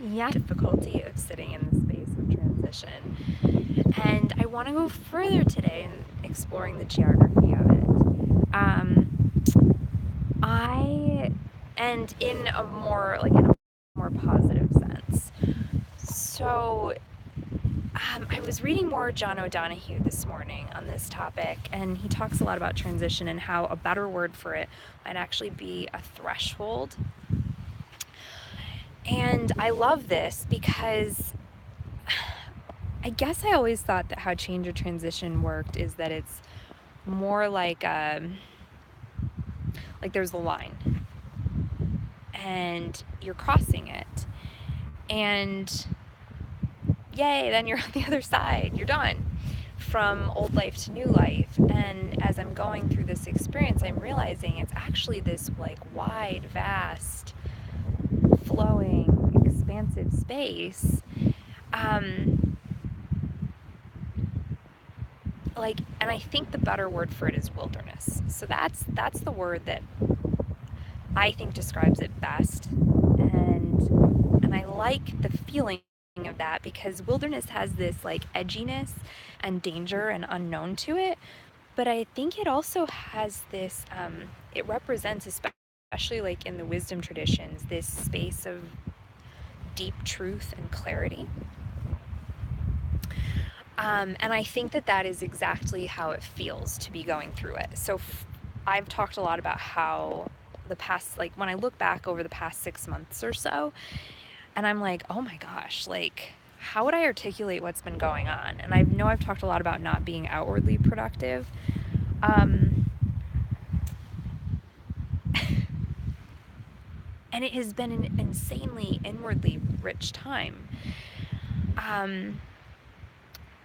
Yeah, difficulty of sitting in the space of transition. And I want to go further today in exploring the geography of it. Um, I, and in a more positive sense. So, I was reading more John O'Donohue this morning on this topic, and he talks a lot about transition and how a better word for it might actually be a threshold. And I love this because I guess I always thought that how change or transition worked is that it's more like there's a line and you're crossing it, and yay, then you're on the other side. You're done from old life to new life. And as I'm going through this experience, I'm realizing it's actually this like wide, vast, flowing, expansive space. Um, and I think the better word for it is wilderness. So that's the word that I think describes it best. And I like the feeling of that because wilderness has this like edginess and danger and unknown to it, but I think it also has this it represents, especially like in the wisdom traditions, this space of deep truth and clarity. And I think that that is exactly how it feels to be going through it. So I've talked a lot about how the past, like when I look back over the past 6 months or so, and I'm like, oh my gosh, like, how would I articulate what's been going on? And I know I've talked a lot about not being outwardly productive. Um, and it has been an insanely inwardly rich time. Um,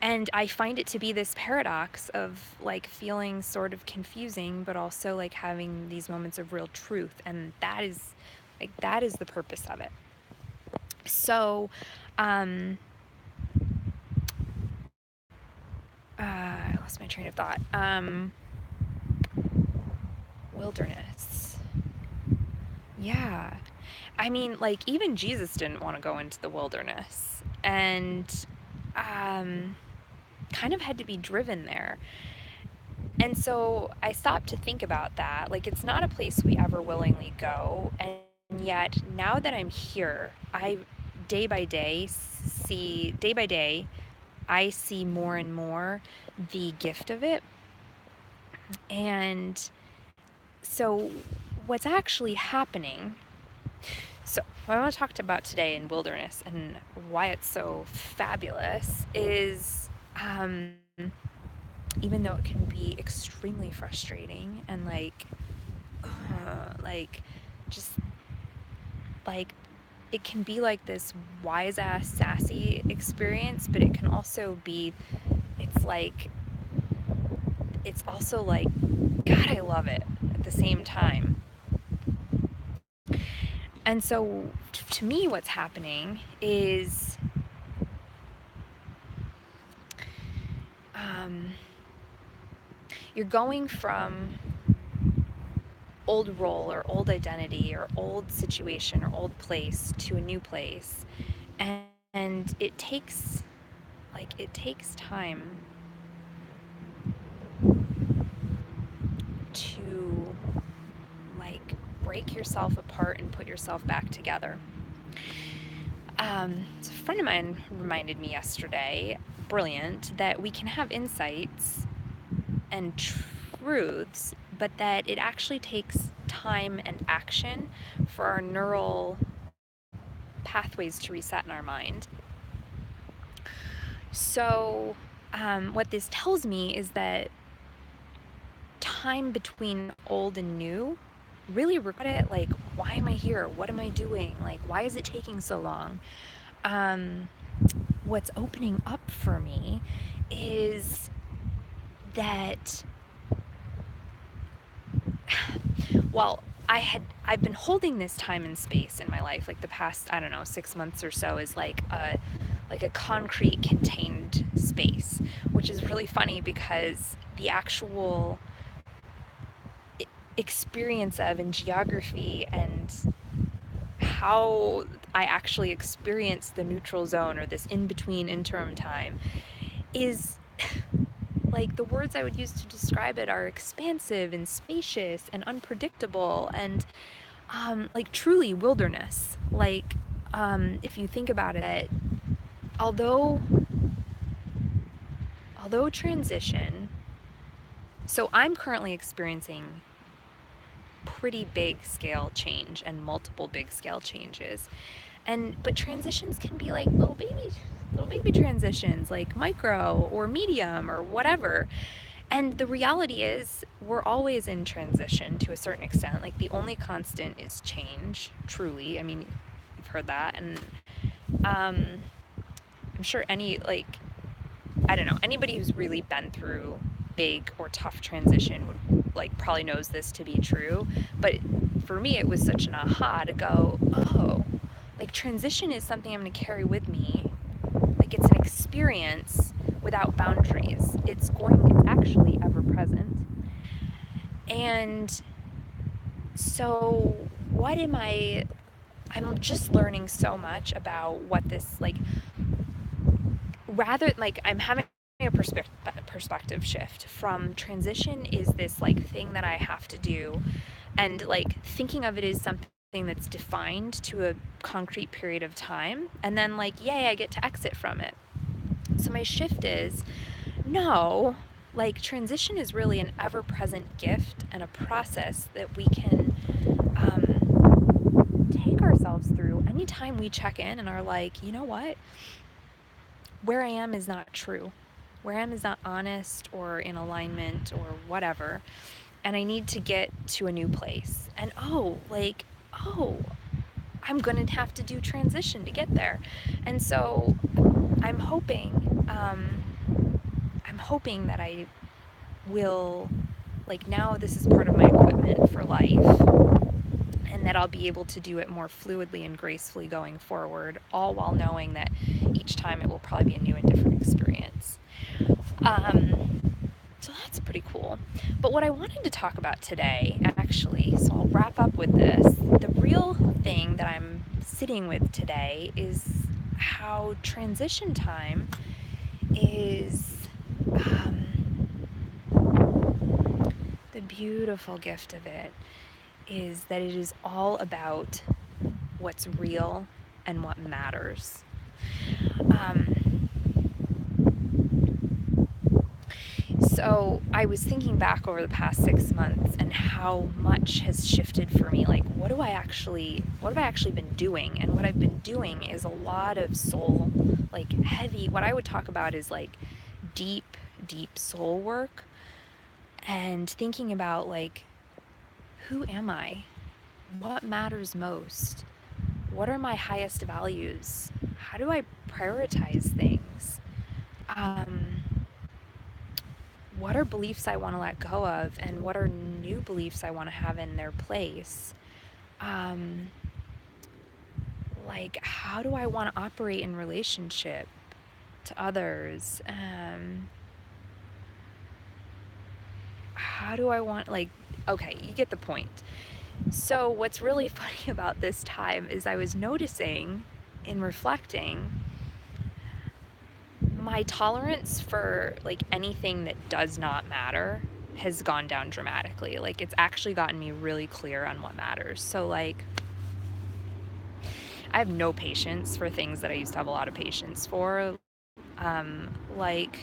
and I find it to be this paradox of like feeling sort of confusing, but also like having these moments of real truth. And that is the purpose of it. So, um, I lost my train of thought. Wilderness. Yeah. I mean, like, even Jesus didn't want to go into the wilderness and um, kind of had to be driven there. And so I stopped to think about that. Like, it's not a place we ever willingly go. And yet, now that I'm here, day by day, day by day, I see more and more the gift of it. And so, what's actually happening? So, what I want to talk about today in wilderness and why it's so fabulous is even though it can be extremely frustrating and like, just like, it can be like this wise ass sassy experience, but it can also be, it's like, it's also like, God, I love it at the same time. And so, to me, what's happening is um, you're going from old role or old identity or old situation or old place to a new place, and it takes time to like break yourself apart and put yourself back together. So a friend of mine reminded me yesterday, brilliant, that we can have insights and truths, but that it actually takes time and action for our neural pathways to reset in our mind. So, what this tells me is that time between old and new really regret it. Like, why am I here? What am I doing? Like, why is it taking so long? Um, what's opening up for me is that, well, I've been holding this time and space in my life, like the past, I don't know, 6 months or so, is like a concrete contained space, which is really funny because the actual experience of and geography and how I actually experience the neutral zone or this in between interim time is like the words I would use to describe it are expansive and spacious and unpredictable and like truly wilderness. Like if you think about it, although transition, so I'm currently experiencing pretty big scale change and multiple big scale changes. And but transitions can be like little baby transitions, like micro or medium or whatever. And the reality is we're always in transition to a certain extent. Like the only constant is change, truly. I mean, you've heard that. And um I'm sure any like I don't know, anybody who's really been through big or tough transition would like probably knows this to be true. But for me, it was such an aha to go, oh, like transition is something I'm going to carry with me. Like it's an experience without boundaries. It's actually ever present. And so, what am I? I'm just learning so much about what this like rather like I'm having a perspective shift from transition is this like thing that I have to do and like thinking of it as something that's defined to a concrete period of time and then like yay I get to exit from it. So my shift is no, like transition is really an ever-present gift and a process that we can take ourselves through anytime we check in and are like, you know what, where I am is not true. Where I am is not honest or in alignment or whatever. And I need to get to a new place. And oh, I'm going to have to do transition to get there. And so I'm hoping, that I will, like now this is part of my equipment for life and that I'll be able to do it more fluidly and gracefully going forward, all while knowing that each time it will probably be a new and different experience. So that's pretty cool. But what I wanted to talk about today, actually, so I'll wrap up with this. The real thing that I'm sitting with today is how transition time is the beautiful gift of it is that it is all about what's real and what matters. So I was thinking back over the past 6 months and how much has shifted for me. Like, what have I actually been doing? And what I've been doing is a lot of soul, like heavy, what I would talk about is like deep, deep soul work and thinking about like, who am I? What matters most? What are my highest values? How do I prioritize things? What are beliefs I want to let go of, and what are new beliefs I want to have in their place? Like, how do I want to operate in relationship to others? How do I want, like, okay, you get the point. So, what's really funny about this time is I was noticing in reflecting my tolerance for like anything that does not matter has gone down dramatically. Like it's actually gotten me really clear on what matters. So like I have no patience for things that I used to have a lot of patience for. Like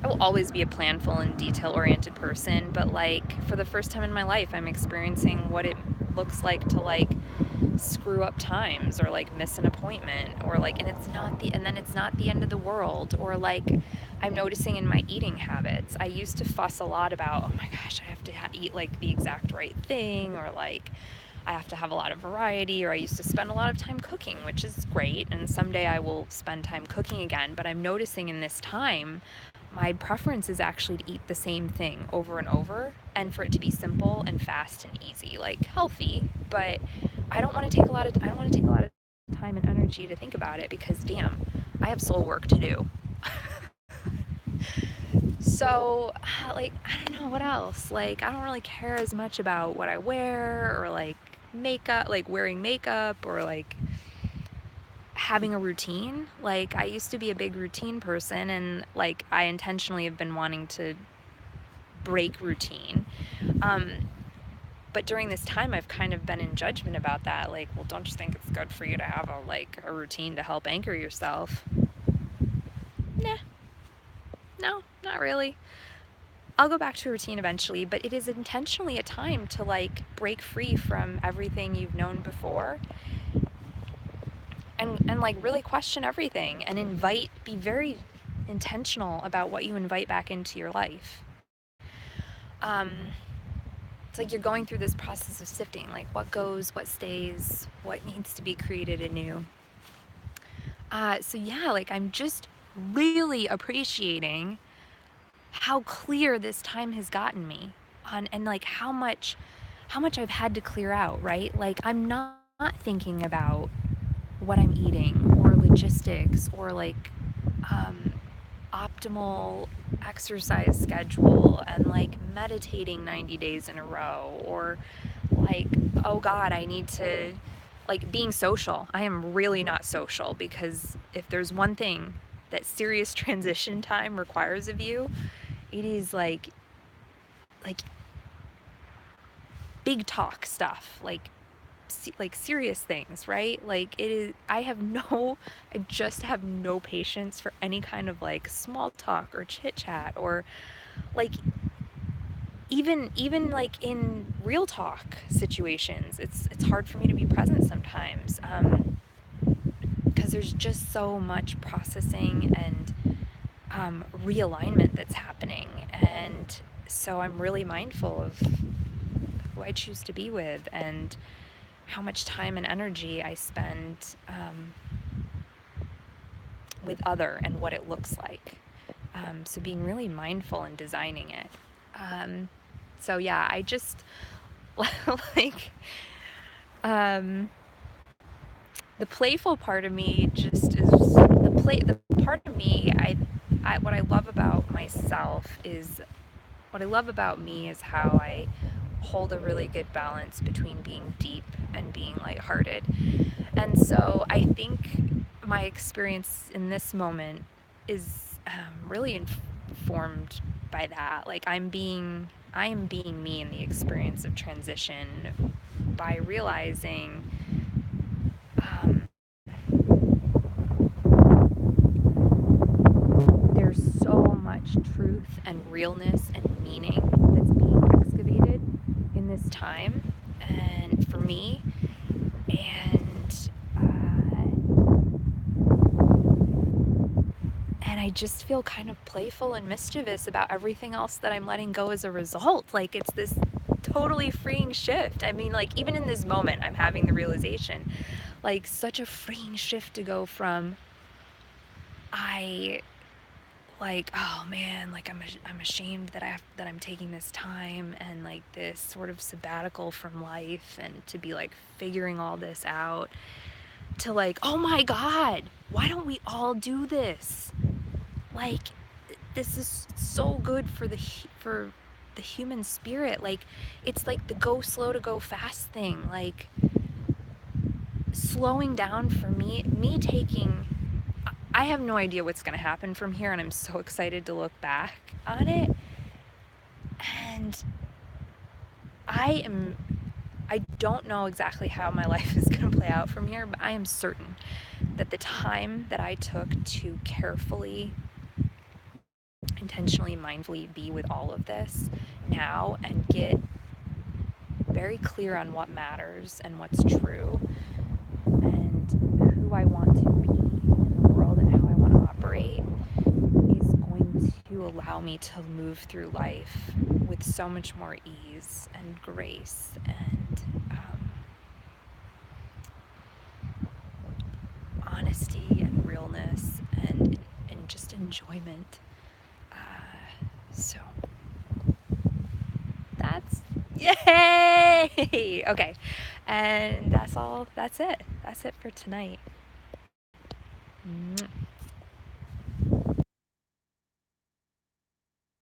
I will always be a planful and detail-oriented person, but like for the first time in my life, I'm experiencing what it looks like to like screw up times or like miss an appointment or like and then it's not the end of the world or like I'm noticing in my eating habits. I used to fuss a lot about, oh my gosh, I have to eat like the exact right thing or like I have to have a lot of variety, or I used to spend a lot of time cooking, which is great, and someday I will spend time cooking again. But I'm noticing in this time my preference is actually to eat the same thing over and over and for it to be simple and fast and easy, like healthy. But I don't want to take a lot of time and energy to think about it because damn, I have soul work to do. So, like, I don't know what else. Like, I don't really care as much about what I wear or like makeup, like wearing makeup or like having a routine. Like, I used to be a big routine person, and like, I intentionally have been wanting to break routine. Um, but during this time, I've kind of been in judgment about that. Like, well, don't you think it's good for you to have a routine to help anchor yourself? Nah, no, not really. I'll go back to a routine eventually, but it is intentionally a time to like break free from everything you've known before and like really question everything and be very intentional about what you invite back into your life. Um, it's like you're going through this process of sifting, like what goes, what stays, what needs to be created anew. So yeah, like I'm just really appreciating how clear this time has gotten me on, and like how much I've had to clear out, right? Like I'm not thinking about what I'm eating or logistics or like um, optimal exercise schedule and like meditating 90 days in a row or like, oh God, I need to like being social. I am really not social because if there's one thing that serious transition time requires of you, it is like big talk stuff, like serious things, right? Like it is I just have no patience for any kind of like small talk or chit chat or like even like in real talk situations. It's hard for me to be present sometimes because there's just so much processing and realignment that's happening, and so I'm really mindful of who I choose to be with and how much time and energy I spend with other and what it looks like. So being really mindful and designing it. Um, so yeah, I just like um, the playful part of me just is the part of me I what I love about myself is what I love about me is how I hold a really good balance between being deep and being lighthearted. And so I think my experience in this moment is really informed by that. Like I am being me in the experience of transition by realizing um, there's so much truth and realness and meaning that's being excavated in this time, and for me, and and I just feel kind of playful and mischievous about everything else that I'm letting go as a result. Like it's this totally freeing shift. I mean, like even in this moment, I'm having the realization, like such a freeing shift to go from I like, oh man, like I'm ashamed that I'm taking this time and like this sort of sabbatical from life and to be like figuring all this out, to like, oh my God, why don't we all do this? Like this is so good for for the human spirit. Like it's like the go slow to go fast thing. Like slowing down for me taking I have no idea what's going to happen from here, and I'm so excited to look back on it. And I am I don't know exactly how my life is going to play out from here, but I am certain that the time that I took to carefully, intentionally, mindfully be with all of this now and get very clear on what matters and what's true and who I want to be in the world and how I want to operate is going to allow me to move through life with so much more ease and grace and honesty and realness and just enjoyment. So that's yay! Okay, and that's all. That's it. That's it for tonight.